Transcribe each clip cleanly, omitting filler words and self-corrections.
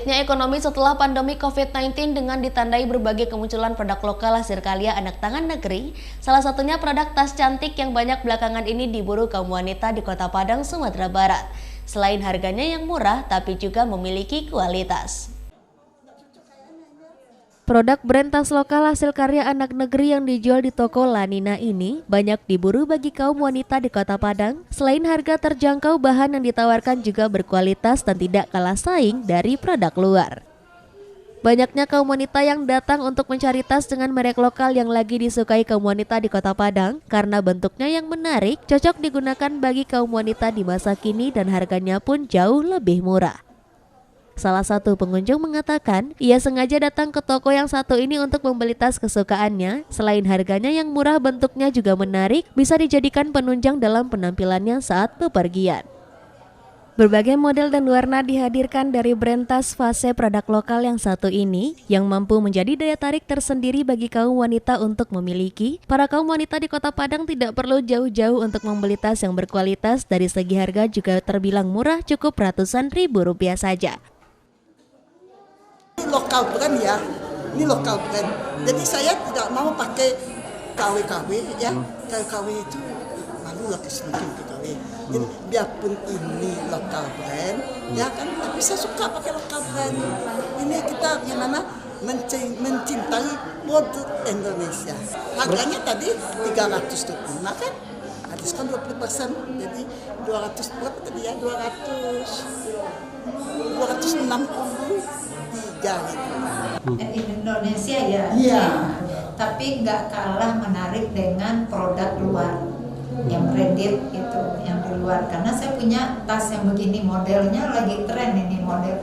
Pulihnya ekonomi setelah pandemi COVID-19 dengan ditandai berbagai kemunculan produk lokal hasil karya anak tangan negeri, salah satunya produk tas cantik yang banyak belakangan ini diburu kaum wanita di Kota Padang, Sumatera Barat. Selain harganya yang murah, tapi juga memiliki kualitas. Produk brand tas lokal hasil karya anak negeri yang dijual di toko Lanina ini banyak diburu bagi kaum wanita di Kota Padang. Selain harga terjangkau, bahan yang ditawarkan juga berkualitas dan tidak kalah saing dari produk luar. Banyaknya kaum wanita yang datang untuk mencari tas dengan merek lokal yang lagi disukai kaum wanita di Kota Padang karena bentuknya yang menarik, cocok digunakan bagi kaum wanita di masa kini dan harganya pun jauh lebih murah. Salah satu pengunjung mengatakan, ia sengaja datang ke toko yang satu ini untuk membeli tas kesukaannya. Selain harganya yang murah, bentuknya juga menarik, bisa dijadikan penunjang dalam penampilannya saat bepergian. Berbagai model dan warna dihadirkan dari brand tas Fase produk lokal yang satu ini, yang mampu menjadi daya tarik tersendiri bagi kaum wanita untuk memiliki. Para kaum wanita di Kota Padang tidak perlu jauh-jauh untuk membeli tas yang berkualitas. Dari segi harga juga terbilang murah, cukup ratusan ribu rupiah saja. Lokal brand ya, ini lokal brand. Jadi saya tidak mau pakai KW-KW ya. KW itu malu lah semakin ke KW. Jadi biarpun ini lokal brand, ya kan, tapi saya suka pakai lokal brand. Ini kita gimana mencintai produk Indonesia. Harganya tadi 325 kan? Diskon 20%, jadi 200 berapa tadi ya? 263 gitu. Indonesia ya, iya. Tapi nggak kalah menarik dengan produk luar yang branded itu, yang di luar. Karena saya punya tas yang begini, modelnya lagi tren ini, model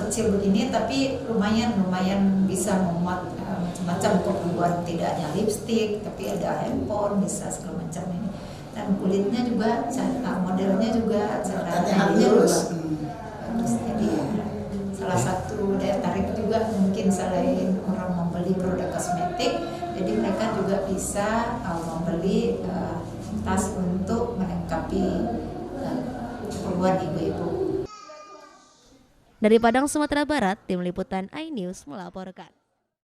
kecil begini, tapi lumayan bisa memuat macam-macam untuk membuat tidak hanya lipstick, tapi ada handphone, bisa segala macam ini. Dan kulitnya juga, modelnya juga, cara halus. Jadi salah satu daya tarik juga mungkin selain orang membeli produk kosmetik, jadi mereka juga bisa membeli tas untuk melengkapi keperluan ibu-ibu. Dari Padang, Sumatera Barat, Tim Liputan iNews melaporkan.